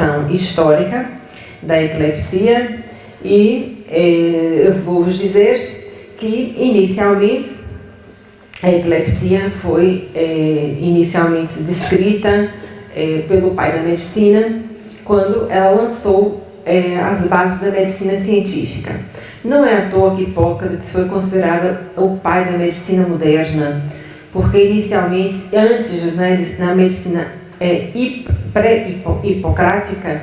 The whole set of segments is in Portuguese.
situação histórica da epilepsia e eu vou vos dizer que inicialmente a epilepsia foi inicialmente descrita pelo pai da medicina quando ela lançou as bases da medicina científica. Não é à toa que Hipócrates foi considerado o pai da medicina moderna, porque inicialmente, antes, na medicina pré-hipocrática,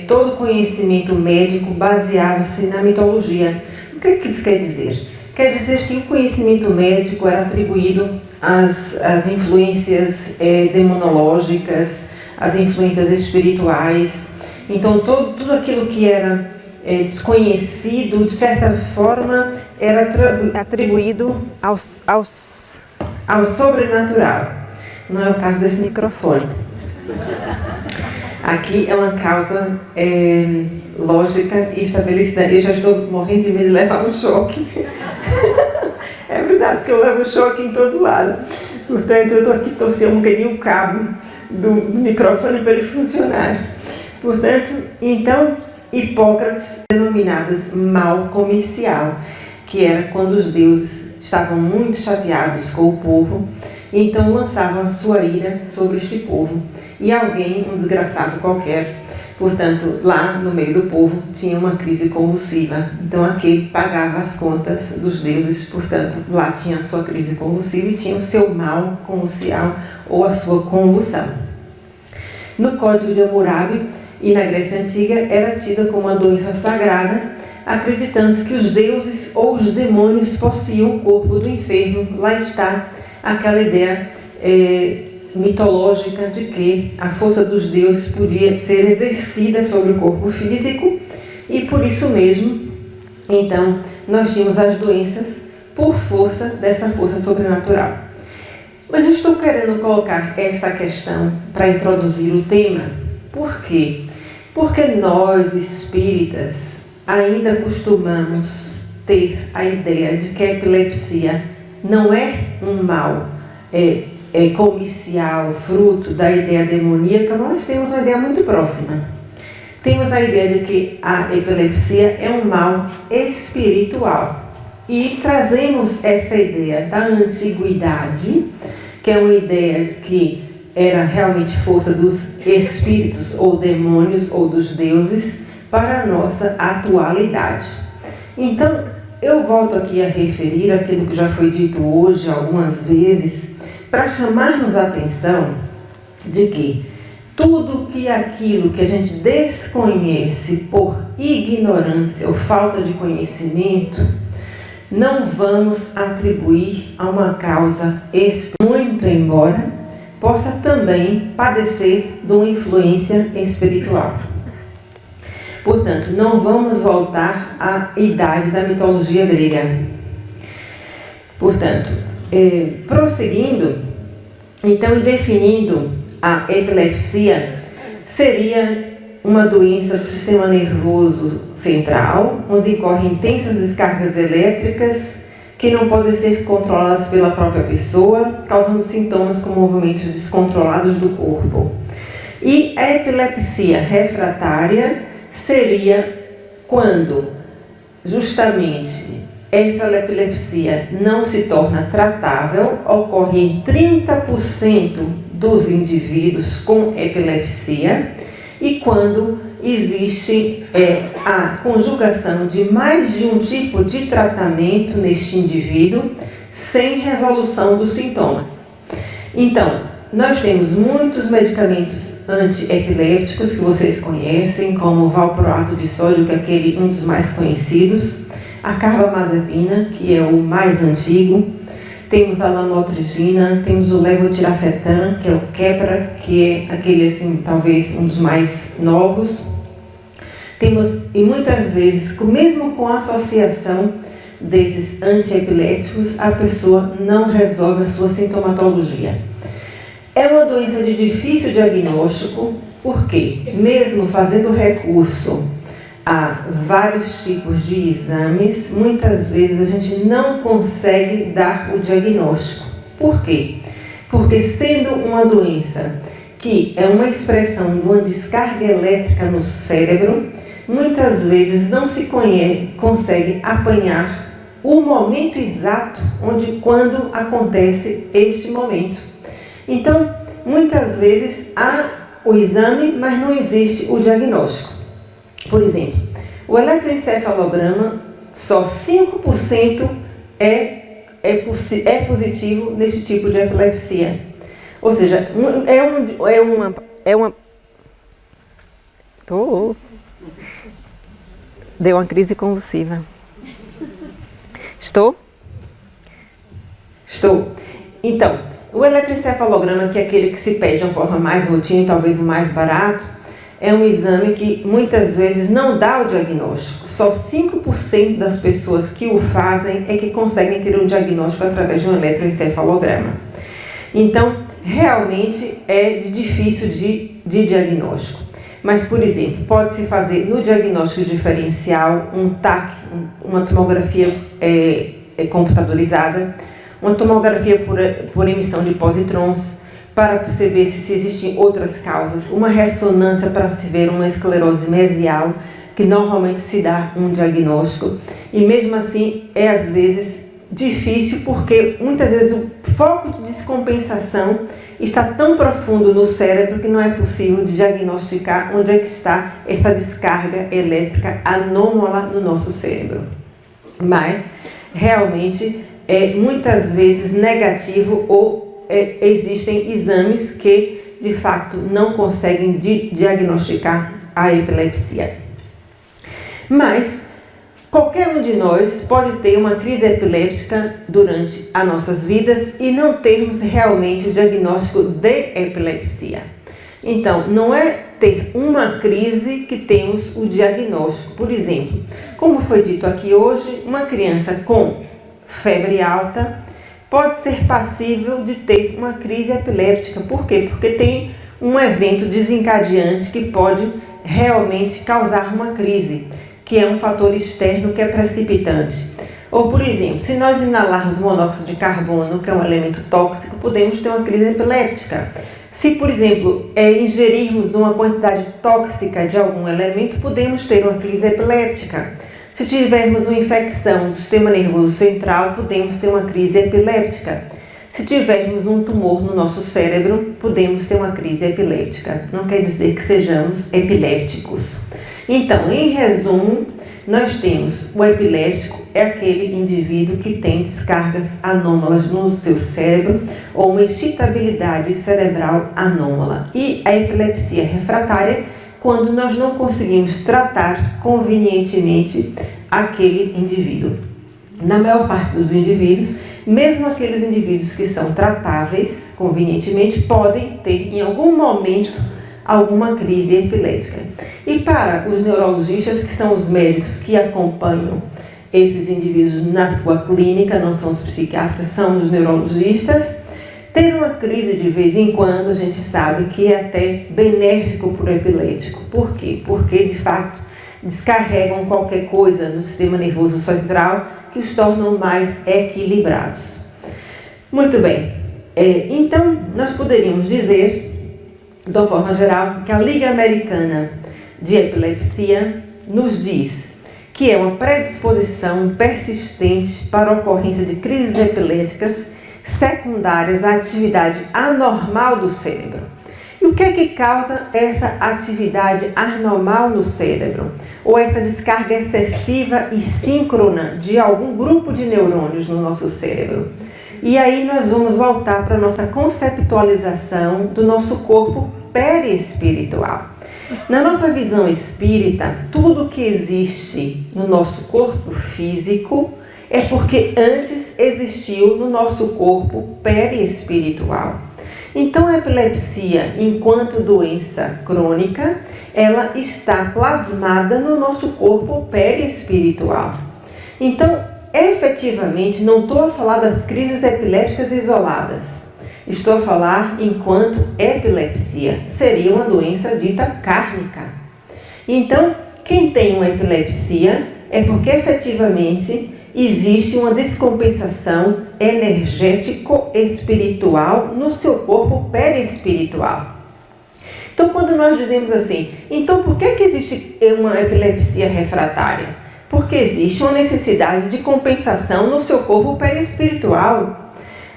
todo conhecimento médico baseava-se na mitologia. O que isso quer dizer? Quer dizer que o conhecimento médico era atribuído às influências demonológicas, às influências espirituais. Então, tudo aquilo que era desconhecido, de certa forma, era atribuído ao sobrenatural. Não é o caso desse microfone. Aqui é uma causa lógica e estabelecida. Eu já estou morrendo de medo de levar um choque. É verdade que eu levo choque em todo lado. Portanto, eu estou aqui torcendo um bocadinho o cabo do microfone para ele funcionar. Portanto, então, Hipócrates, denominadas mal comicial, que era quando os deuses estavam muito chateados com o povo, então lançavam a sua ira sobre este povo. E alguém, um desgraçado qualquer, portanto, lá no meio do povo, tinha uma crise convulsiva. Então, aquele pagava as contas dos deuses, portanto, lá tinha a sua crise convulsiva e tinha o seu mal convulsial ou a sua convulsão. No Código de Hammurabi e na Grécia Antiga, era tida como uma doença sagrada, acreditando-se que os deuses ou os demônios possuíam o corpo do enfermo. Lá está aquela ideia mitológica de que a força dos deuses podia ser exercida sobre o corpo físico e por isso mesmo, então, nós tínhamos as doenças por força dessa força sobrenatural. Mas eu estou querendo colocar esta questão para introduzir o tema. Por quê? Porque nós, espíritas, ainda costumamos ter a ideia de que a epilepsia não é um mal comicial, fruto da ideia demoníaca. Nós temos uma ideia muito próxima. Temos a ideia de que a epilepsia é um mal espiritual. E trazemos essa ideia da antiguidade, que é uma ideia de que era realmente força dos espíritos ou demônios ou dos deuses, para a nossa atualidade. Então, eu volto aqui a referir aquilo que já foi dito hoje algumas vezes, para chamar-nos a atenção de que tudo aquilo que a gente desconhece por ignorância ou falta de conhecimento, não vamos atribuir a uma causa muito embora possa também padecer de uma influência espiritual. Portanto, não vamos voltar à idade da mitologia grega. Portanto, prosseguindo, então, e definindo a epilepsia, seria uma doença do sistema nervoso central, onde ocorrem intensas descargas elétricas que não podem ser controladas pela própria pessoa, causando sintomas como movimentos descontrolados do corpo. E a epilepsia refratária seria quando, justamente, essa epilepsia não se torna tratável, ocorre em 30% dos indivíduos com epilepsia, e quando existe a conjugação de mais de um tipo de tratamento neste indivíduo, sem resolução dos sintomas. Então, nós temos muitos medicamentos antiepilépticos que vocês conhecem, como o valproato de sódio, que é um dos mais conhecidos, a carbamazepina, que é o mais antigo, temos a lamotrigina, temos o levetiracetam, que é o Keppra, que é aquele, assim, talvez um dos mais novos. Temos, e muitas vezes, mesmo com a associação desses antiepiléticos, a pessoa não resolve a sua sintomatologia. É uma doença de difícil diagnóstico, porque, mesmo fazendo recurso a vários tipos de exames, muitas vezes a gente não consegue dar o diagnóstico. Por quê? Porque, sendo uma doença que é uma expressão de uma descarga elétrica no cérebro, muitas vezes não se consegue apanhar o momento exato quando acontece este momento. Então, muitas vezes há o exame, mas não existe o diagnóstico. Por exemplo, o eletroencefalograma, só 5% é positivo neste tipo de epilepsia. Ou seja, Deu uma crise convulsiva. Estou? Então, o eletroencefalograma, que é aquele que se pede de uma forma mais rotina, talvez o mais barato, é um exame que muitas vezes não dá o diagnóstico. Só 5% das pessoas que o fazem é que conseguem ter um diagnóstico através de um eletroencefalograma. Então, realmente é difícil de diagnóstico. Mas, por exemplo, pode-se fazer no diagnóstico diferencial um TAC, uma tomografia computadorizada, uma tomografia por emissão de positrons, para perceber se existem outras causas, uma ressonância para se ver uma esclerose mesial, que normalmente se dá um diagnóstico, e mesmo assim é às vezes difícil, porque muitas vezes o foco de descompensação está tão profundo no cérebro que não é possível diagnosticar onde é que está essa descarga elétrica anômala no nosso cérebro. Mas realmente é muitas vezes negativo ou existem exames que de fato não conseguem diagnosticar a epilepsia. Mas qualquer um de nós pode ter uma crise epiléptica durante as nossas vidas e não termos realmente o diagnóstico de epilepsia. Então, não é ter uma crise que temos o diagnóstico. Por exemplo, como foi dito aqui hoje, uma criança com febre alta pode ser passível de ter uma crise epiléptica. Por quê? Porque tem um evento desencadeante que pode realmente causar uma crise, que é um fator externo que é precipitante. Ou, por exemplo, se nós inalarmos monóxido de carbono, que é um elemento tóxico, podemos ter uma crise epiléptica. Se, por exemplo, ingerirmos uma quantidade tóxica de algum elemento, podemos ter uma crise epiléptica. Se tivermos uma infecção do sistema nervoso central, podemos ter uma crise epiléptica. Se tivermos um tumor no nosso cérebro, podemos ter uma crise epiléptica. Não quer dizer que sejamos epilépticos. Então, em resumo, nós temos o epiléptico, é aquele indivíduo que tem descargas anômalas no seu cérebro ou uma excitabilidade cerebral anômala. E a epilepsia refratária, quando nós não conseguimos tratar convenientemente aquele indivíduo. Na maior parte dos indivíduos, mesmo aqueles indivíduos que são tratáveis convenientemente, podem ter em algum momento alguma crise epilética. E para os neurologistas, que são os médicos que acompanham esses indivíduos na sua clínica, não são os psiquiatras, são os neurologistas, ter uma crise de vez em quando, a gente sabe que é até benéfico para o epilético. Por quê? Porque, de fato, descarregam qualquer coisa no sistema nervoso central que os tornam mais equilibrados. Muito bem. Então, nós poderíamos dizer, de uma forma geral, que a Liga Americana de Epilepsia nos diz que é uma predisposição persistente para a ocorrência de crises epiléticas secundárias à atividade anormal do cérebro. E o que é que causa essa atividade anormal no cérebro? Ou essa descarga excessiva e síncrona de algum grupo de neurônios no nosso cérebro? E aí nós vamos voltar para a nossa conceptualização do nosso corpo perispiritual. Na nossa visão espírita, tudo que existe no nosso corpo físico é porque antes existiu no nosso corpo perispiritual. Então, a epilepsia, enquanto doença crônica, ela está plasmada no nosso corpo perispiritual. Então, efetivamente, não estou a falar das crises epilépticas isoladas. Estou a falar enquanto epilepsia. Seria uma doença dita kármica. Então, quem tem uma epilepsia é porque efetivamente existe uma descompensação energético-espiritual no seu corpo perispiritual. Então, quando nós dizemos assim, então por que existe uma epilepsia refratária? Porque existe uma necessidade de compensação no seu corpo perispiritual.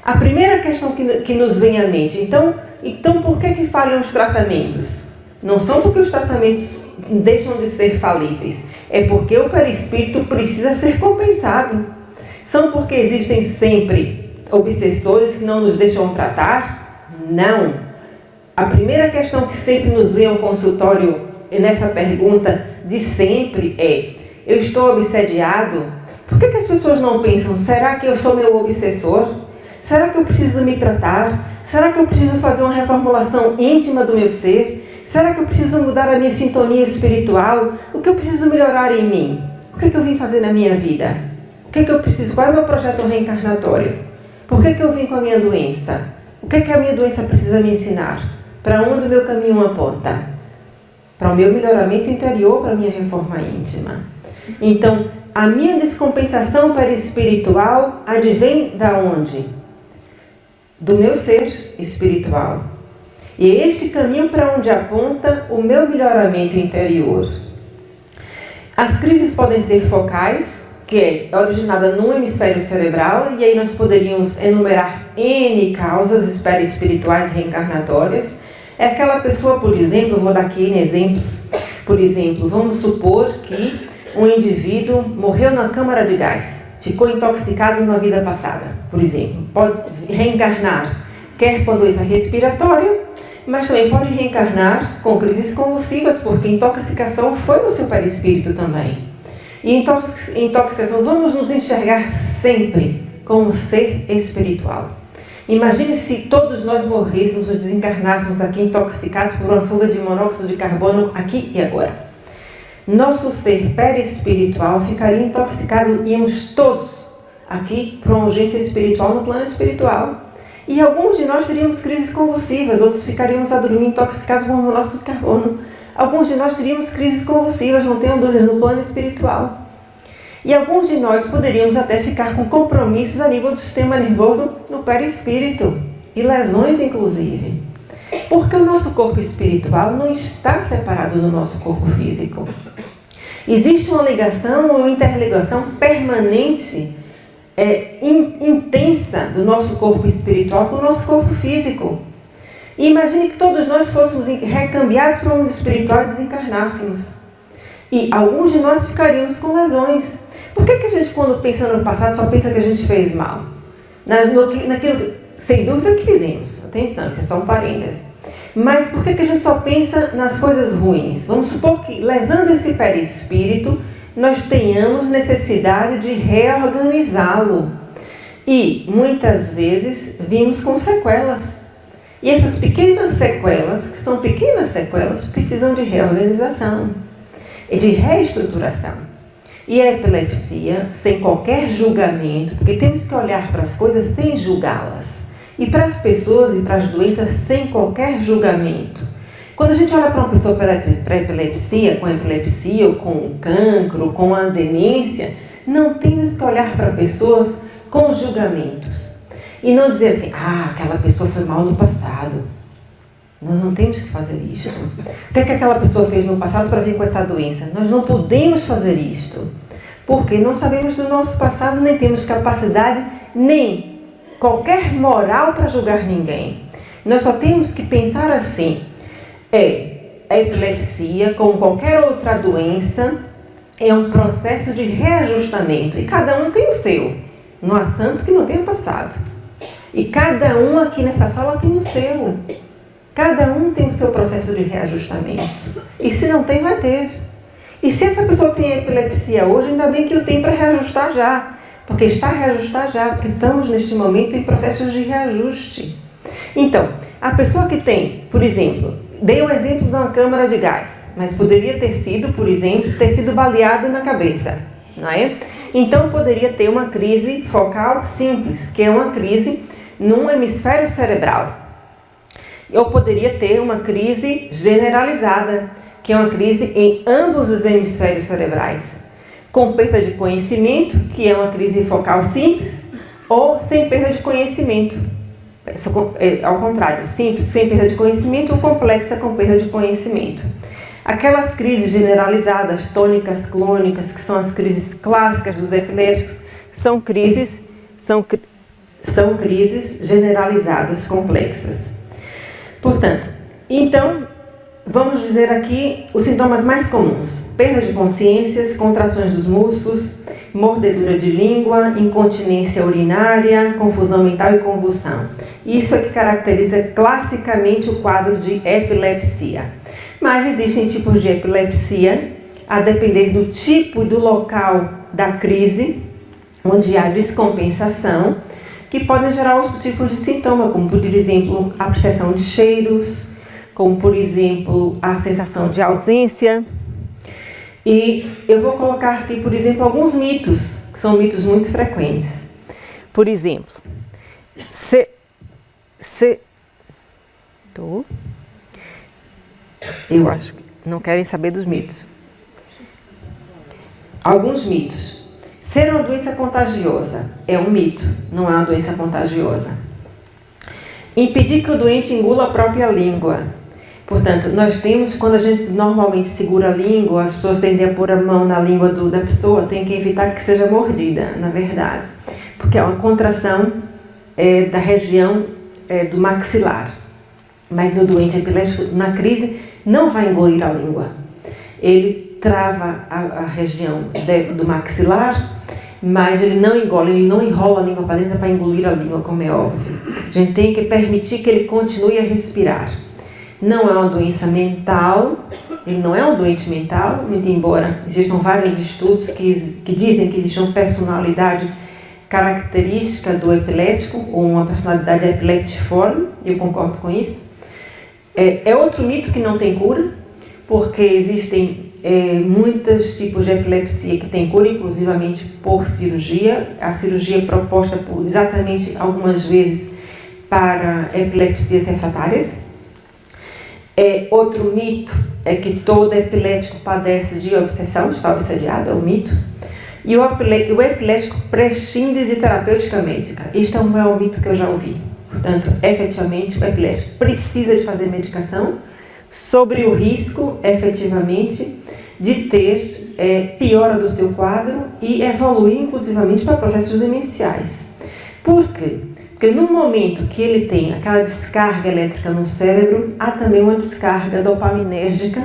A primeira questão que nos vem à mente, então por que falham os tratamentos? Não são porque os tratamentos deixam de ser falíveis, é porque o perispírito precisa ser compensado. São porque existem sempre obsessores que não nos deixam tratar? Não. A primeira questão que sempre nos vem ao consultório nessa pergunta de sempre é: eu estou obsediado? Por que as pessoas não pensam, será que eu sou meu obsessor? Será que eu preciso me tratar? Será que eu preciso fazer uma reformulação íntima do meu ser? Será que eu preciso mudar a minha sintonia espiritual? O que eu preciso melhorar em mim? O que eu vim fazer na minha vida? O que eu preciso? Qual é o meu projeto reencarnatório? Por que eu vim com a minha doença? O que a minha doença precisa me ensinar? Para onde o meu caminho aponta? Para o meu melhoramento interior, para a minha reforma íntima. Então, a minha descompensação perispiritual advém da onde? Do meu ser espiritual. E é este caminho para onde aponta o meu melhoramento interior. As crises podem ser focais, que é originada no hemisfério cerebral, e aí nós poderíamos enumerar N causas perispirituais reencarnatórias. É aquela pessoa, por exemplo, vou dar aqui exemplos. Por exemplo, vamos supor que um indivíduo morreu na câmara de gás, ficou intoxicado numa vida passada, por exemplo. Pode reencarnar, quer com doença respiratória, mas também pode reencarnar com crises convulsivas, porque intoxicação foi no seu perispírito também. E intoxicação, vamos nos enxergar sempre como ser espiritual. Imagine se todos nós morrêssemos ou desencarnássemos aqui intoxicados por uma fuga de monóxido de carbono aqui e agora. Nosso ser perispiritual ficaria intoxicado, íamos todos aqui para uma urgência espiritual no plano espiritual. E alguns de nós teríamos crises convulsivas, outros ficariamos a dormir intoxicados por monóxido de carbono. Alguns de nós teríamos crises convulsivas, não tenham dúvidas, no plano espiritual. E alguns de nós poderíamos até ficar com compromissos a nível do sistema nervoso no perispírito, e lesões inclusive. Porque o nosso corpo espiritual não está separado do nosso corpo físico. Existe uma ligação, uma interligação permanente, intensa do nosso corpo espiritual com o nosso corpo físico. E imagine que todos nós fôssemos recambiados para o mundo espiritual e desencarnássemos. E alguns de nós ficaríamos com lesões. Por que a gente, quando pensa no passado, só pensa que a gente fez mal? Naquilo, sem dúvida, que fizemos. Atenção, isso é só um parêntese. Mas por que a gente só pensa nas coisas ruins? Vamos supor que, lesando esse perispírito, nós tenhamos necessidade de reorganizá-lo. E, muitas vezes, vimos com sequelas. E essas pequenas sequelas, que são pequenas sequelas, precisam de reorganização e de reestruturação. E a epilepsia, sem qualquer julgamento, porque temos que olhar para as coisas sem julgá-las. E para as pessoas e para as doenças sem qualquer julgamento. Quando a gente olha para uma pessoa para epilepsia, com epilepsia, ou com cancro, ou com a demência, não temos que olhar para pessoas com julgamentos. E não dizer assim, aquela pessoa foi mal no passado. Nós não temos que fazer isto. O que aquela pessoa fez no passado para vir com essa doença? Nós não podemos fazer isto. Porque não sabemos do nosso passado, nem temos capacidade, nem qualquer moral para julgar ninguém. Nós só temos que pensar assim. A epilepsia, como qualquer outra doença, é um processo de reajustamento. E cada um tem o seu. Não há santo que não tenha passado. E cada um aqui nessa sala tem o seu. Cada um tem o seu processo de reajustamento. E se não tem, vai ter. E se essa pessoa tem epilepsia hoje, ainda bem que o tem para reajustar já. Porque está a reajustar já, porque estamos neste momento em processos de reajuste. Então, a pessoa que tem, por exemplo, dei o exemplo de uma câmara de gás, mas poderia ter sido, por exemplo, ter sido baleado na cabeça, não é? Então, poderia ter uma crise focal simples, que é uma crise num hemisfério cerebral. Ou poderia ter uma crise generalizada, que é uma crise em ambos os hemisférios cerebrais, com perda de conhecimento, que é uma crise focal simples, ou sem perda de conhecimento. Ao contrário, simples, sem perda de conhecimento, ou complexa, com perda de conhecimento. Aquelas crises generalizadas, tônicas, clônicas, que são as crises clássicas dos epilépticos, são crises generalizadas, complexas. Portanto, então, vamos dizer aqui os sintomas mais comuns: perda de consciência, contrações dos músculos, mordedura de língua, incontinência urinária, confusão mental e convulsão. Isso é que caracteriza classicamente o quadro de epilepsia. Mas existem tipos de epilepsia, a depender do tipo e do local da crise, onde há descompensação, que podem gerar outro tipo de sintoma, como, por exemplo, a percepção de cheiros, como, por exemplo, a sensação de ausência. E eu vou colocar aqui, por exemplo, alguns mitos, que são mitos muito frequentes. Por exemplo, eu acho que não querem saber dos mitos. Alguns mitos. Ser uma doença contagiosa é um mito, não é uma doença contagiosa. Impedir que o doente engula a própria língua. Portanto, nós temos, quando a gente normalmente segura a língua, as pessoas tendem a pôr a mão na língua da pessoa, tem que evitar que seja mordida, na verdade, porque é uma contração da região do maxilar. Mas o doente epiléptico, na crise, não vai engolir a língua. Ele trava a região do maxilar, mas ele não engole, ele não enrola a língua para dentro para engolir a língua, como é óbvio. A gente tem que permitir que ele continue a respirar. Não é uma doença mental, ele não é um doente mental, muito embora existam vários estudos que dizem que existe uma personalidade característica do epiléptico, ou uma personalidade epileptiforme, eu concordo com isso. É outro mito que não tem cura, porque existem muitos tipos de epilepsia que têm cura, inclusivamente por cirurgia. A cirurgia é proposta exatamente algumas vezes para epilepsias refratárias. Outro mito é que todo epiléptico padece de obsessão, está obsediado, é um mito. E o epiléptico prescinde de terapêutica médica. Este é o maior mito que eu já ouvi. Portanto, efetivamente, o epiléptico precisa de fazer medicação sobre o risco, efetivamente, de ter piora do seu quadro e evoluir, inclusivamente, para processos demenciais. Por quê? Porque no momento que ele tem aquela descarga elétrica no cérebro, há também uma descarga dopaminérgica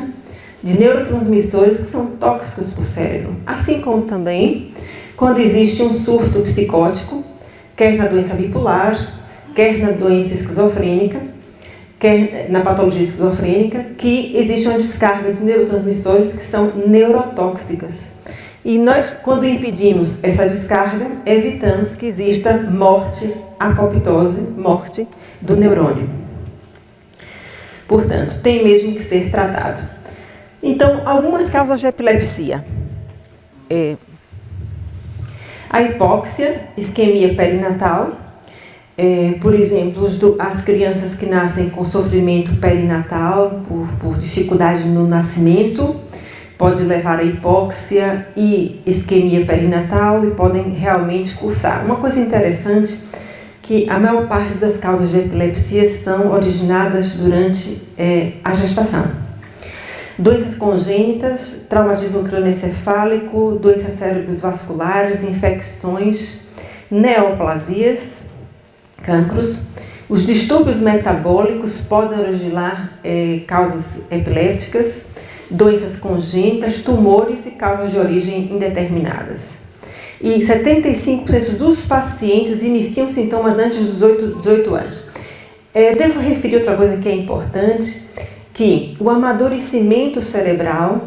de neurotransmissores que são tóxicos para o cérebro. Assim como também quando existe um surto psicótico, quer na doença bipolar, quer na doença esquizofrênica, quer na patologia esquizofrênica, que existe uma descarga de neurotransmissores que são neurotóxicas. E nós, quando impedimos essa descarga, evitamos que exista morte, apoptose, morte do neurônio. Portanto, tem mesmo que ser tratado. Então, algumas causas de epilepsia. A hipóxia, isquemia perinatal. Por exemplo, as crianças que nascem com sofrimento perinatal por dificuldade no nascimento, pode levar a hipóxia e isquemia perinatal e podem realmente cursar. Uma coisa interessante que a maior parte das causas de epilepsia são originadas durante a gestação. Doenças congênitas, traumatismo crânioencefálico, doenças cerebrovasculares, infecções, neoplasias, cancros. Os distúrbios metabólicos podem originar causas epilépticas, doenças congênitas, tumores e causas de origem indeterminadas. E 75% dos pacientes iniciam sintomas antes dos 18 anos. Devo referir outra coisa que é importante, que o amadurecimento cerebral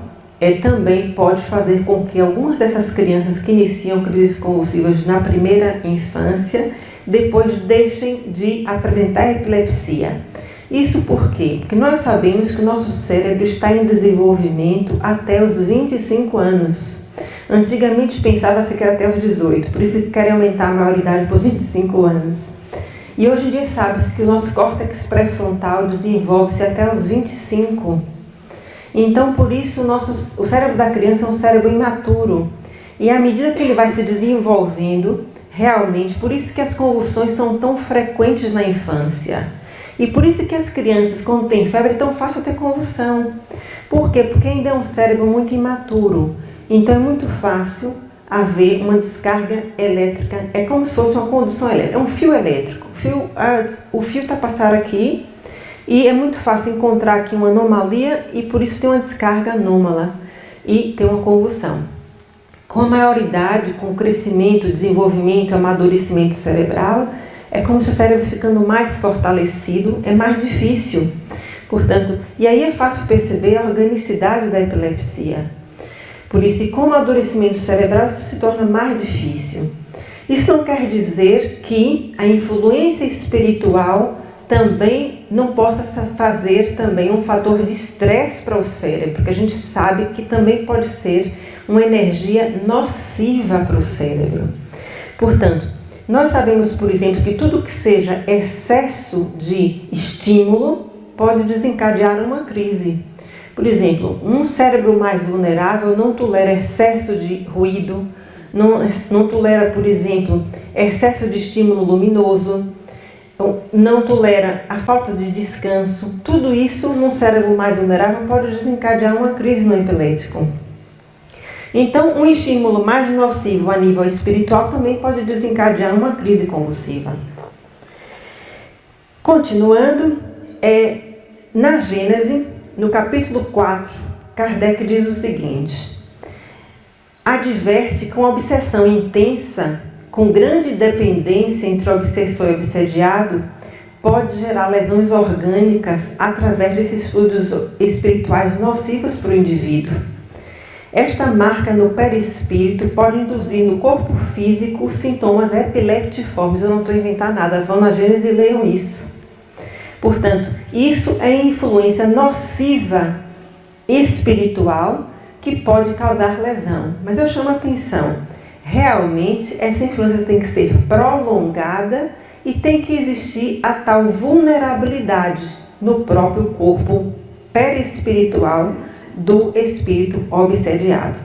também pode fazer com que algumas dessas crianças que iniciam crises convulsivas na primeira infância, depois deixem de apresentar epilepsia. Isso por quê? Porque nós sabemos que o nosso cérebro está em desenvolvimento até os 25 anos. Antigamente pensava-se que era até os 18, por isso que querem aumentar a maioridade para os 25 anos. E hoje em dia sabe-se que o nosso córtex pré-frontal desenvolve-se até os 25. Então, por isso, o cérebro da criança é um cérebro imaturo. E à medida que ele vai se desenvolvendo, realmente, por isso que as convulsões são tão frequentes na infância. E por isso que as crianças, quando têm febre, é tão fácil ter convulsão. Por quê? Porque ainda é um cérebro muito imaturo. Então é muito fácil haver uma descarga elétrica. É como se fosse uma condução elétrica. É um fio elétrico. O fio está passando aqui e é muito fácil encontrar aqui uma anomalia e por isso tem uma descarga anômala e tem uma convulsão. Com a maioridade, com o crescimento, desenvolvimento, amadurecimento cerebral, é como se o cérebro ficando mais fortalecido, é mais difícil. Portanto, e aí é fácil perceber a organicidade da epilepsia. Por isso, com o amadurecimento cerebral, isso se torna mais difícil. Isso não quer dizer que a influência espiritual também não possa fazer também um fator de estresse para o cérebro, porque a gente sabe que também pode ser uma energia nociva para o cérebro. Portanto, nós sabemos, por exemplo, que tudo que seja excesso de estímulo pode desencadear uma crise. Por exemplo, um cérebro mais vulnerável não tolera excesso de ruído, não tolera, por exemplo, excesso de estímulo luminoso, não tolera a falta de descanso. Tudo isso, num cérebro mais vulnerável, pode desencadear uma crise no epilético. Então, um estímulo mais nocivo a nível espiritual também pode desencadear uma crise convulsiva. Continuando, na Gênese, no capítulo 4, Kardec diz o seguinte: adverte com obsessão intensa, com grande dependência entre obsessor e obsediado, pode gerar lesões orgânicas através desses fluidos espirituais nocivos para o indivíduo. Esta marca no perispírito pode induzir no corpo físico sintomas epileptiformes. Eu não estou inventando nada, vão na Gênese e leiam isso. Portanto, isso é influência nociva espiritual que pode causar lesão. Mas eu chamo a atenção, realmente essa influência tem que ser prolongada e tem que existir a tal vulnerabilidade no próprio corpo perispiritual do espírito obsediado.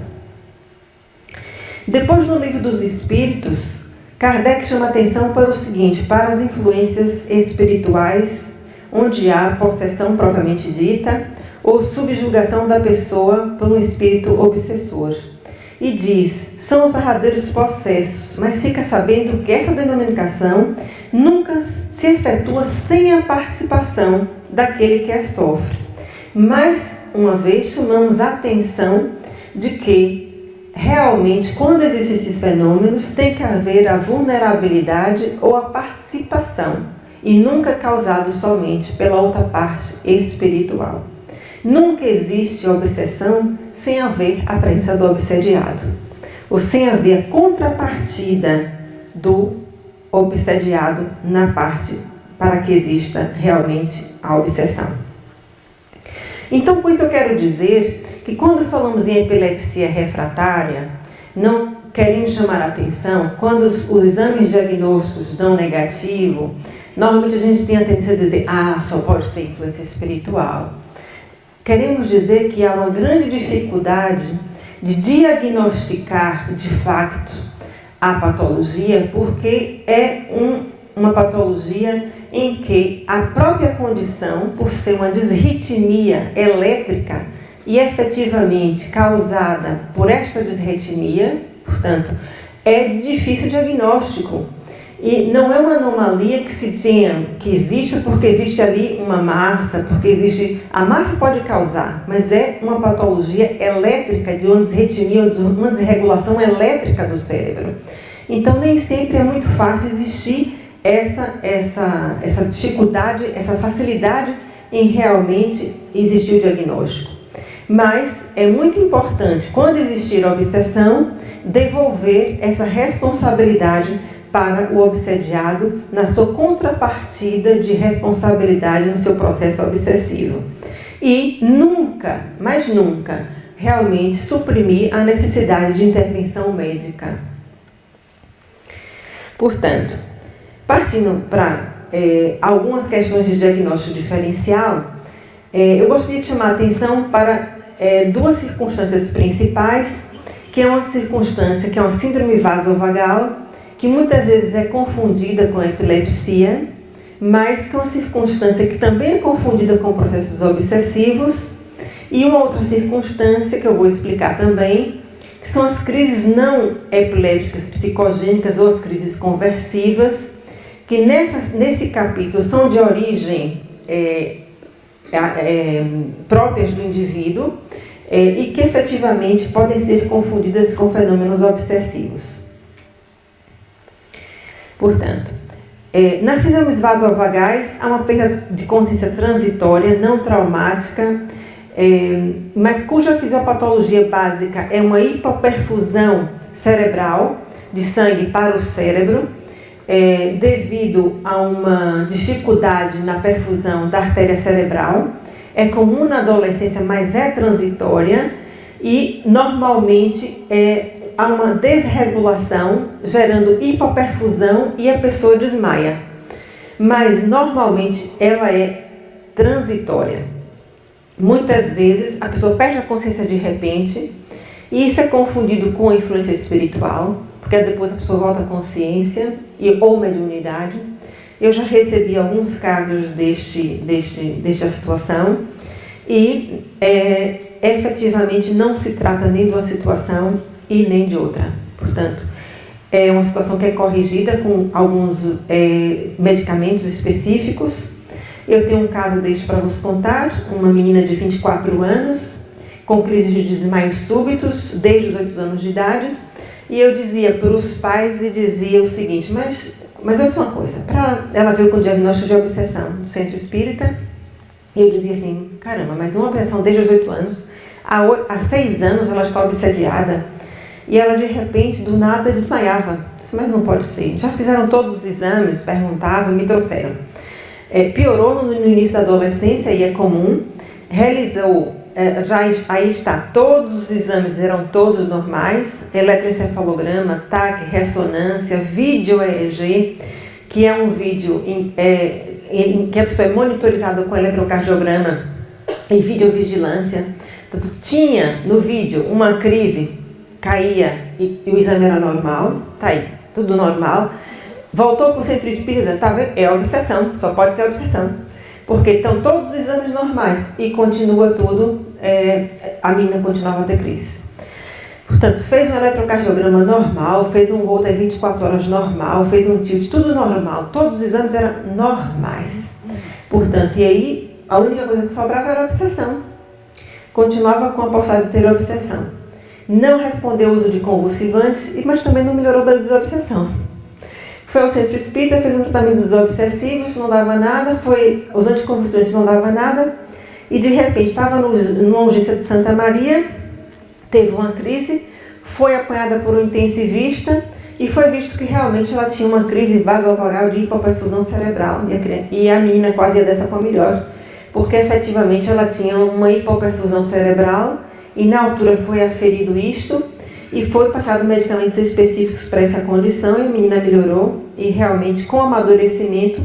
Depois, no Livro dos Espíritos, Kardec chama atenção para o seguinte: para as influências espirituais onde há possessão propriamente dita ou subjugação da pessoa por um espírito obsessor. E diz: são os verdadeiros possessos, mas fica sabendo que essa denominação nunca se efetua sem a participação daquele que a sofre. Mais uma vez, chamamos a atenção de que, realmente, quando existem esses fenômenos, tem que haver a vulnerabilidade ou a participação, e nunca causado somente pela outra parte espiritual. Nunca existe obsessão sem haver a presença do obsediado, ou sem haver a contrapartida do obsediado na parte para que exista realmente a obsessão. Então, com isso eu quero dizer que quando falamos em epilepsia refratária, não queremos chamar a atenção, quando os exames diagnósticos dão negativo, normalmente a gente tem a tendência a dizer: só pode ser influência espiritual. Queremos dizer que há uma grande dificuldade de diagnosticar de facto a patologia, porque é uma patologia em que a própria condição, por ser uma disritmia elétrica e efetivamente causada por esta disritmia, portanto, é difícil o diagnóstico. E não é uma anomalia que se tenha, que existe porque existe ali uma massa, porque existe... A massa pode causar, mas é uma patologia elétrica, de uma disritmia, uma desregulação elétrica do cérebro. Então, nem sempre é muito fácil existir essa dificuldade, essa facilidade em realmente existir o diagnóstico. Mas é muito importante, quando existir a obsessão, devolver essa responsabilidade para o obsediado na sua contrapartida de responsabilidade no seu processo obsessivo. E nunca, mas nunca, realmente suprimir a necessidade de intervenção médica. Portanto, partindo para algumas questões de diagnóstico diferencial, eu gostaria de chamar a atenção para duas circunstâncias principais, que é uma circunstância que é uma síndrome vasovagal, que muitas vezes é confundida com a epilepsia, mas que é uma circunstância que também é confundida com processos obsessivos, e uma outra circunstância que eu vou explicar também, que são as crises não epilépticas psicogênicas ou as crises conversivas, que nesse capítulo são de origem próprias do indivíduo e que efetivamente podem ser confundidas com fenômenos obsessivos. Portanto, nas síndromes vasovagais há uma perda de consciência transitória, não traumática, mas cuja fisiopatologia básica é uma hipoperfusão cerebral de sangue para o cérebro, devido a uma dificuldade na perfusão da artéria cerebral. É comum na adolescência, mas é transitória e normalmente há uma desregulação gerando hipoperfusão e a pessoa desmaia. Mas normalmente ela é transitória. Muitas vezes a pessoa perde a consciência de repente e isso é confundido com a influência espiritual, porque depois a pessoa volta à consciência ou mediunidade. Eu já recebi alguns casos desta situação e efetivamente não se trata nem de uma situação e nem de outra. Portanto, é uma situação que é corrigida com alguns medicamentos específicos. Eu tenho um caso deste para vos contar, uma menina de 24 anos, com crises de desmaios súbitos, desde os 8 anos de idade, e eu dizia para os pais e dizia o seguinte, mas olha só uma coisa, ela veio com diagnóstico de obsessão do centro espírita, e eu dizia assim, caramba, mas uma obsessão desde os 8 anos, há 6 anos ela está obsediada, e ela de repente, do nada, desmaiava. Isso, mas não pode ser. Já fizeram todos os exames, perguntavam e me trouxeram. Piorou no início da adolescência, e é comum, realizou, aí está, todos os exames eram todos normais, eletroencefalograma, TAC, ressonância, vídeo EEG, que é um vídeo em que a pessoa é monitorizada com eletrocardiograma e videovigilância. Portanto, tinha no vídeo uma crise, caía e o exame era normal, tá aí, tudo normal. Voltou para o centro espírita, tá vendo? É obsessão, só pode ser obsessão. Porque estão todos os exames normais e continua tudo, a menina continuava a ter crise. Portanto, fez um eletrocardiograma normal, fez um Holter 24 horas normal, fez um tilt, tudo normal. Todos os exames eram normais. Portanto, e aí a única coisa que sobrava era a obsessão. Continuava com a possibilidade de ter obsessão. Não respondeu ao uso de convulsivantes, mas também não melhorou da desobsessão. Foi ao centro espírita, fez um tratamento dos obsessivos, não dava nada, os anticonvulsivantes não davam nada, e de repente estava numa urgência de Santa Maria, teve uma crise, foi apanhada por um intensivista e foi visto que realmente ela tinha uma crise vasovagal de hipoperfusão cerebral, e a menina quase ia dessa para melhor, porque efetivamente ela tinha uma hipoperfusão cerebral e na altura foi aferido isto, e foi passado medicamentos específicos para essa condição, e a menina melhorou, e realmente com o amadurecimento,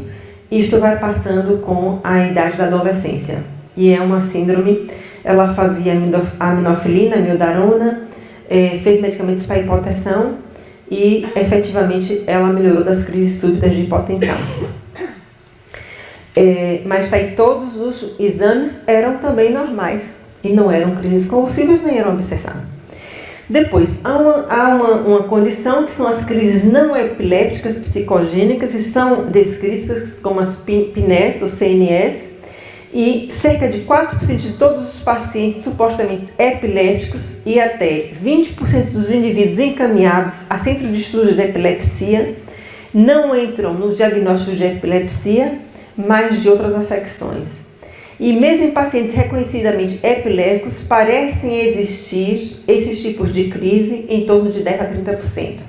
isto vai passando com a idade da adolescência. E é uma síndrome, ela fazia aminofilina, mildarona, fez medicamentos para hipotensão, e efetivamente ela melhorou das crises súbitas de hipotensão. Mas tá aí, todos os exames eram também normais, e não eram crises convulsivas, nem eram obsessão. Depois, há uma condição que são as crises não epilépticas psicogênicas e são descritas como as PNES ou CNS, e cerca de 4% de todos os pacientes supostamente epilépticos e até 20% dos indivíduos encaminhados a centros de estudos de epilepsia não entram nos diagnósticos de epilepsia, mas de outras afecções. E mesmo em pacientes reconhecidamente epilépticos, parecem existir esses tipos de crise em torno de 10% a 30%.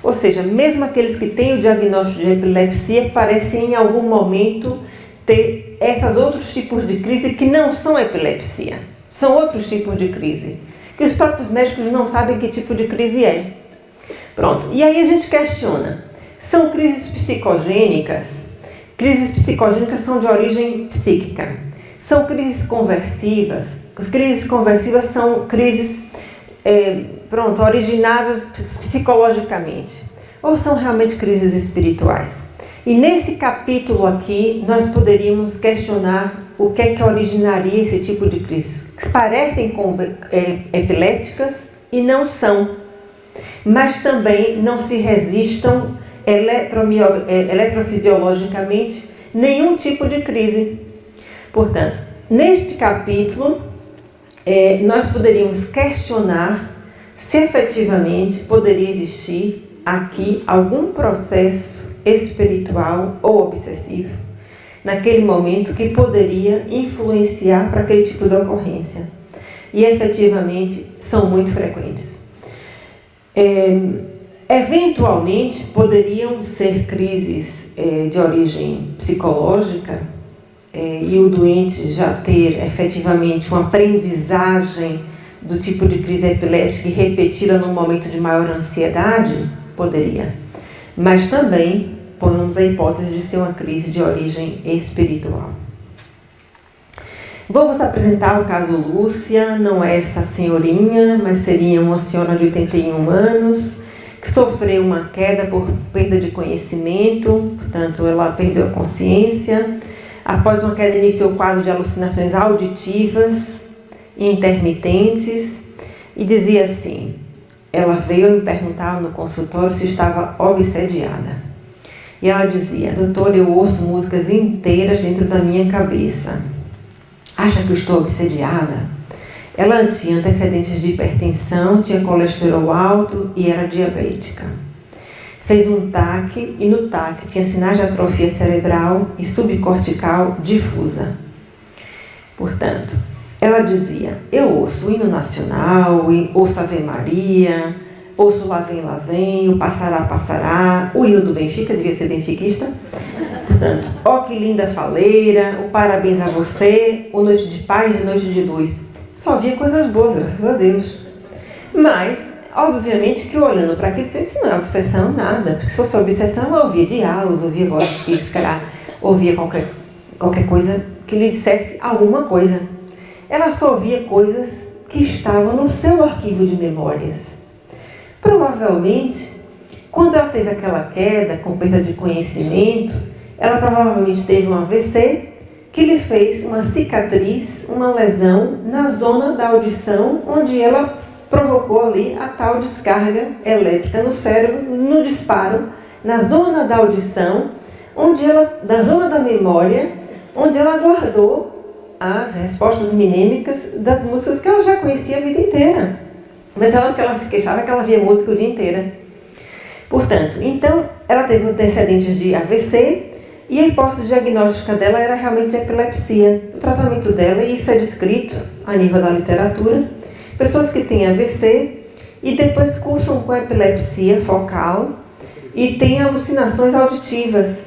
Ou seja, mesmo aqueles que têm o diagnóstico de epilepsia, parecem em algum momento ter esses outros tipos de crise que não são epilepsia. São outros tipos de crise, que os próprios médicos não sabem que tipo de crise é. Pronto, e aí a gente questiona, são crises psicogênicas? Crises psicogênicas são de origem psíquica. São crises conversivas. As crises conversivas são crises originadas psicologicamente. ou são realmente crises espirituais? E nesse capítulo aqui, nós poderíamos questionar o que é que originaria esse tipo de crises, que parecem epiléticas e não são, mas também não se resistam eletrofisiologicamente nenhum tipo de crise. Portanto, neste capítulo, nós poderíamos questionar se efetivamente poderia existir aqui algum processo espiritual ou obsessivo naquele momento que poderia influenciar para aquele tipo de ocorrência. E efetivamente são muito frequentes. Eventualmente poderiam ser crises de origem psicológica e o doente já ter efetivamente uma aprendizagem do tipo de crise epilética e repetida num momento de maior ansiedade, poderia. Mas também põe-nos a hipótese de ser uma crise de origem espiritual. Vou vos apresentar o caso Lúcia, não é essa senhorinha, mas seria uma senhora de 81 anos, que sofreu uma queda por perda de conhecimento, portanto ela perdeu a consciência. Após uma queda iniciou o quadro de alucinações auditivas e intermitentes e dizia assim, ela veio me perguntar no consultório se estava obsediada. E ela dizia, doutor, eu ouço músicas inteiras dentro da minha cabeça. Acha que eu estou obsediada? Ela tinha antecedentes de hipertensão, tinha colesterol alto e era diabética. Fez um TAC e no TAC tinha sinais de atrofia cerebral e subcortical difusa. Portanto, ela dizia, eu ouço o hino nacional, ouço Ave Maria, ouço Lá Vem, o Passará, Passará, o hino do Benfica, devia ser benfiquista. Portanto, ó que linda faleira, o parabéns a você, o Noite de Paz e Noite de Luz. Só via coisas boas, graças a Deus. Mas, obviamente que olhando para aquilo, isso não é obsessão, nada. Porque se fosse obsessão, eu ouvia diálogos, ouvia vozes que se calhar ouvia qualquer coisa que lhe dissesse alguma coisa. Ela só ouvia coisas que estavam no seu arquivo de memórias. Provavelmente, quando ela teve aquela queda com perda de conhecimento, ela provavelmente teve um AVC que lhe fez uma cicatriz, uma lesão na zona da audição, onde ela provocou ali a tal descarga elétrica no cérebro, no disparo, na zona da audição, da zona da memória, onde ela guardou as respostas minêmicas das músicas que ela já conhecia a vida inteira. Mas ela se queixava que ela via música o dia inteiro. Portanto, então, ela teve antecedentes de AVC e a hipótese diagnóstica dela era realmente epilepsia. O tratamento dela, e isso é descrito a nível da literatura, pessoas que têm AVC e depois cursam com epilepsia focal e têm alucinações auditivas.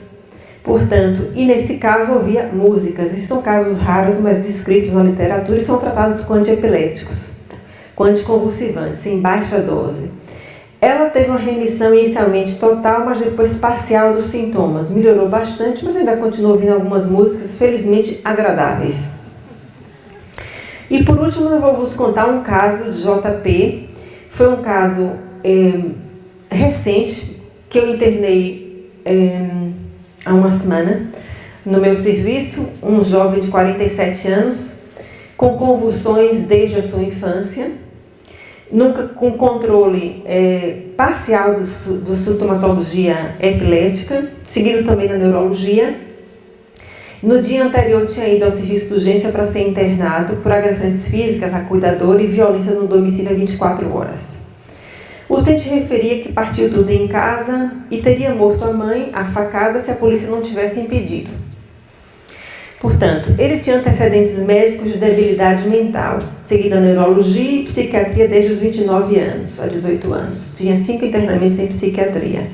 Portanto, e nesse caso ouvia músicas. Esses são casos raros, mas descritos na literatura e são tratados com antiepiléticos, com anticonvulsivantes, em baixa dose. Ela teve uma remissão inicialmente total, mas depois parcial dos sintomas. Melhorou bastante, mas ainda continuou ouvindo algumas músicas, felizmente agradáveis. E por último, eu vou vos contar um caso de JP. Foi um caso recente, que eu internei há uma semana no meu serviço, um jovem de 47 anos, com convulsões desde a sua infância, nunca com controle parcial do sintomatologia epilética, seguido também na neurologia. No dia anterior tinha ido ao serviço de urgência para ser internado por agressões físicas a cuidador e violência no domicílio há 24 horas. O utente referia que partiu tudo em casa e teria morto a mãe a facada se a polícia não tivesse impedido. Portanto, ele tinha antecedentes médicos de debilidade mental, seguida a neurologia e psiquiatria desde os 29 anos, a 18 anos. Tinha 5 internamentos em psiquiatria.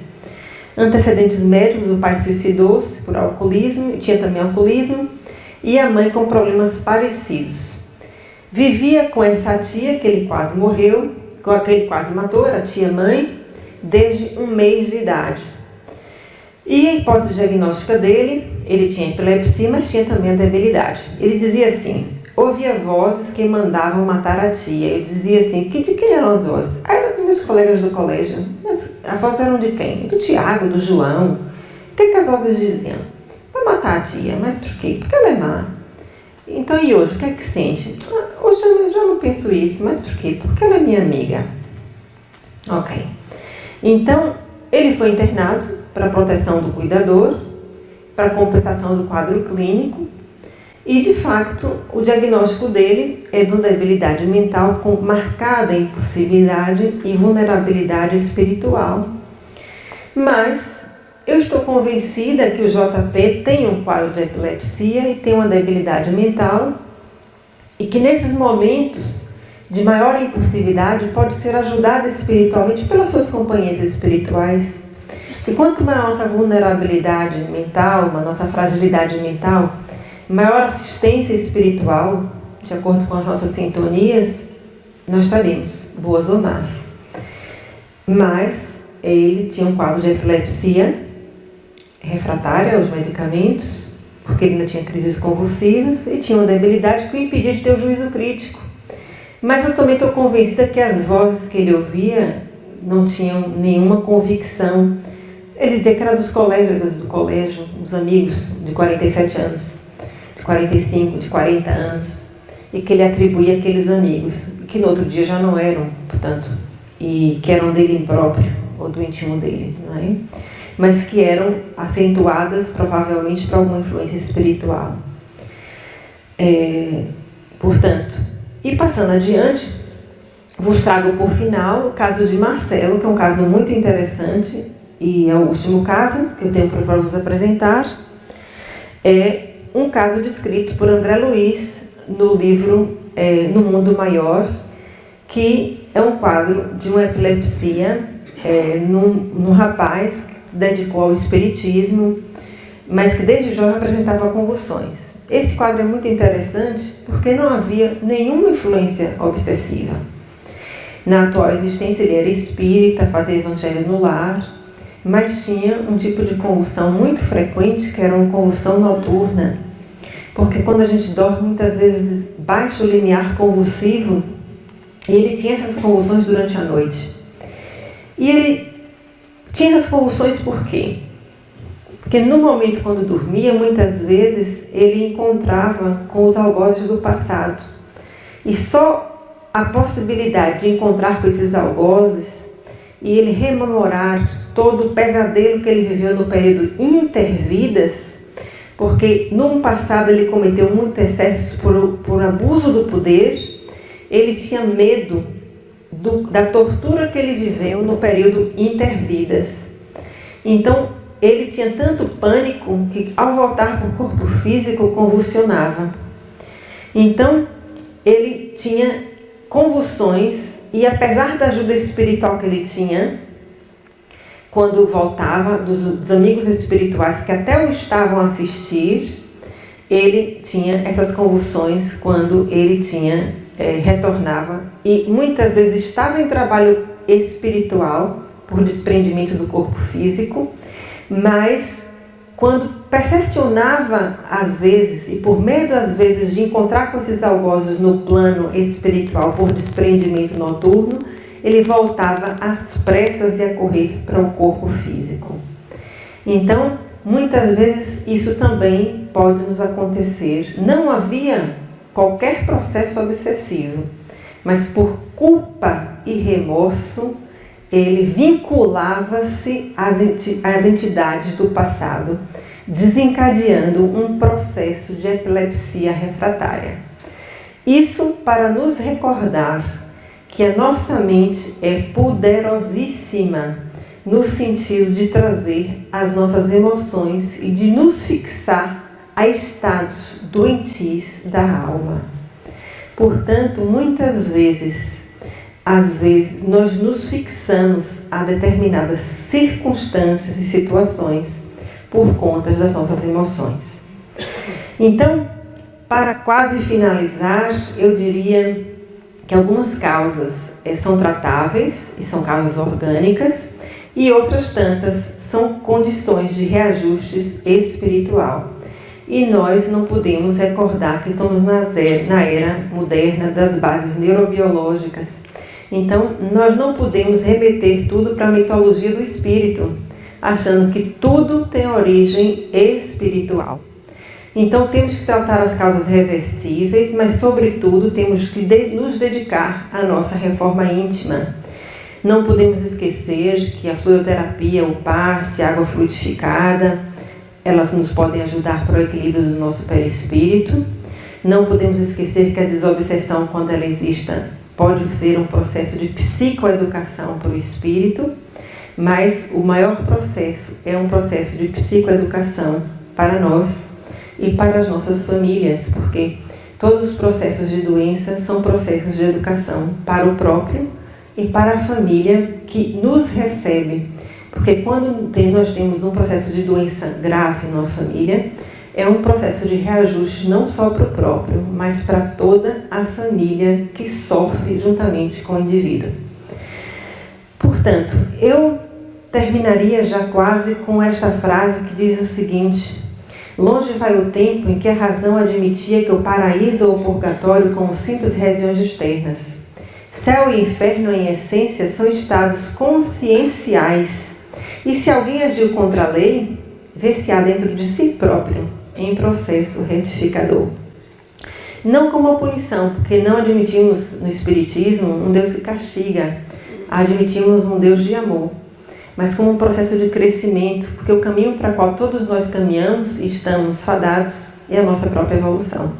Antecedentes médicos, o pai suicidou-se por alcoolismo, tinha também alcoolismo, e a mãe com problemas parecidos. Vivia com essa tia, que ele quase morreu, com aquele quase matou, era tia-mãe, desde 1 mês de idade. E a hipótese diagnóstica dele, ele tinha epilepsia, mas tinha também a debilidade. Ele dizia assim, ouvia vozes que mandavam matar a tia. Ele dizia assim, de quem eram as vozes? Era de meus colegas do colégio. Mas a voz eram de quem? Do Tiago, do João. O que as vozes diziam? Para matar a tia. Mas por quê? Porque ela é má. Então, e hoje? O que é que sente? Hoje eu já não penso isso. Mas por quê? Porque ela é minha amiga. Ok. Então, ele foi internado para proteção do cuidador, para compensação do quadro clínico. E, de fato, o diagnóstico dele é de uma debilidade mental com marcada impulsividade e vulnerabilidade espiritual. Mas eu estou convencida que o JP tem um quadro de epilepsia e tem uma debilidade mental e que nesses momentos de maior impulsividade pode ser ajudado espiritualmente pelas suas companhias espirituais. E quanto maior a nossa vulnerabilidade mental, a nossa fragilidade mental, maior assistência espiritual, de acordo com as nossas sintonias, nós estaremos, boas ou más. Mas ele tinha um quadro de epilepsia refratária aos medicamentos, porque ele ainda tinha crises convulsivas e tinha uma debilidade que o impedia de ter o juízo crítico. Mas eu também estou convencida que as vozes que ele ouvia não tinham nenhuma convicção. Ele dizia que era dos colegas do colégio, dos amigos de 47 anos, de 45, de 40 anos, e que ele atribuía àqueles amigos, que no outro dia já não eram, portanto, e que eram dele próprio, ou do íntimo dele, não é? Mas que eram acentuadas provavelmente por alguma influência espiritual. Portanto, e passando adiante, vos trago por final o caso de Marcelo, que é um caso muito interessante, e é o último caso que eu tenho para vos apresentar. É um caso descrito por André Luiz no livro No Mundo Maior, que é um quadro de uma epilepsia num rapaz que se dedicou ao espiritismo, mas que desde jovem apresentava convulsões. Esse quadro é muito interessante porque não havia nenhuma influência obsessiva. Na atual existência ele era espírita, fazia evangelho no lar, mas tinha um tipo de convulsão muito frequente, que era uma convulsão noturna. Porque quando a gente dorme, muitas vezes baixa o limiar convulsivo, e ele tinha essas convulsões durante a noite. E ele tinha essas convulsões por quê? Porque no momento quando dormia, muitas vezes ele encontrava com os algozes do passado. E só a possibilidade de encontrar com esses algozes e ele rememorar todo o pesadelo que ele viveu no período intervidas, porque no passado ele cometeu muito excesso por abuso do poder, ele tinha medo da tortura que ele viveu no período intervidas. Então, ele tinha tanto pânico que, ao voltar para o corpo físico, convulsionava. Então, ele tinha convulsões e, apesar da ajuda espiritual que ele tinha, quando voltava dos amigos espirituais que até o estavam a assistir, ele tinha essas convulsões quando ele retornava e muitas vezes estava em trabalho espiritual por desprendimento do corpo físico, mas quando percepcionava às vezes e por medo às vezes de encontrar com esses algozes no plano espiritual por desprendimento noturno, ele voltava às pressas e a correr para o corpo físico. Então, muitas vezes isso também pode nos acontecer. Não havia qualquer processo obsessivo, mas por culpa e remorso, ele vinculava-se às entidades do passado, desencadeando um processo de epilepsia refratária. Isso para nos recordar que a nossa mente é poderosíssima no sentido de trazer as nossas emoções e de nos fixar a estados doentios da alma. Portanto, muitas vezes, nós nos fixamos a determinadas circunstâncias e situações por conta das nossas emoções. Então, para quase finalizar, eu diria que algumas causas são tratáveis e são causas orgânicas e outras tantas são condições de reajustes espiritual. E nós não podemos recordar que estamos na era moderna das bases neurobiológicas Então, nós não podemos remeter tudo para a mitologia do espírito, achando que tudo tem origem espiritual. Então, temos que tratar as causas reversíveis, mas, sobretudo, temos que nos dedicar à nossa reforma íntima. Não podemos esquecer que a fluidoterapia, o passe, a água fluidificada, elas nos podem ajudar para o equilíbrio do nosso perispírito. Não podemos esquecer que a desobsessão, quando ela exista, pode ser um processo de psicoeducação para o espírito, mas o maior processo é um processo de psicoeducação para nós e para as nossas famílias, porque todos os processos de doença são processos de educação para o próprio e para a família que nos recebe. Porque quando nós temos um processo de doença grave numa família, é um processo de reajuste não só para o próprio, mas para toda a família que sofre juntamente com o indivíduo. Portanto, eu terminaria já quase com esta frase que diz o seguinte: longe vai o tempo em que a razão admitia que o paraíso ou o purgatório como simples regiões externas. Céu e inferno, em essência, são estados conscienciais. E se alguém agiu contra a lei, vê-se-á dentro de si próprio, em processo retificador. Não como uma punição, porque não admitimos no Espiritismo um Deus que castiga, admitimos um Deus de amor, mas como um processo de crescimento, porque o caminho para o qual todos nós caminhamos e estamos fadados é a nossa própria evolução.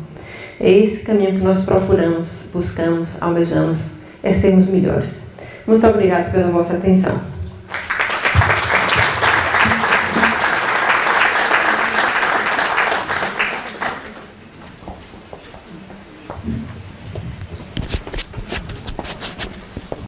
É esse caminho que nós procuramos, buscamos, almejamos, é sermos melhores. Muito obrigado pela vossa atenção.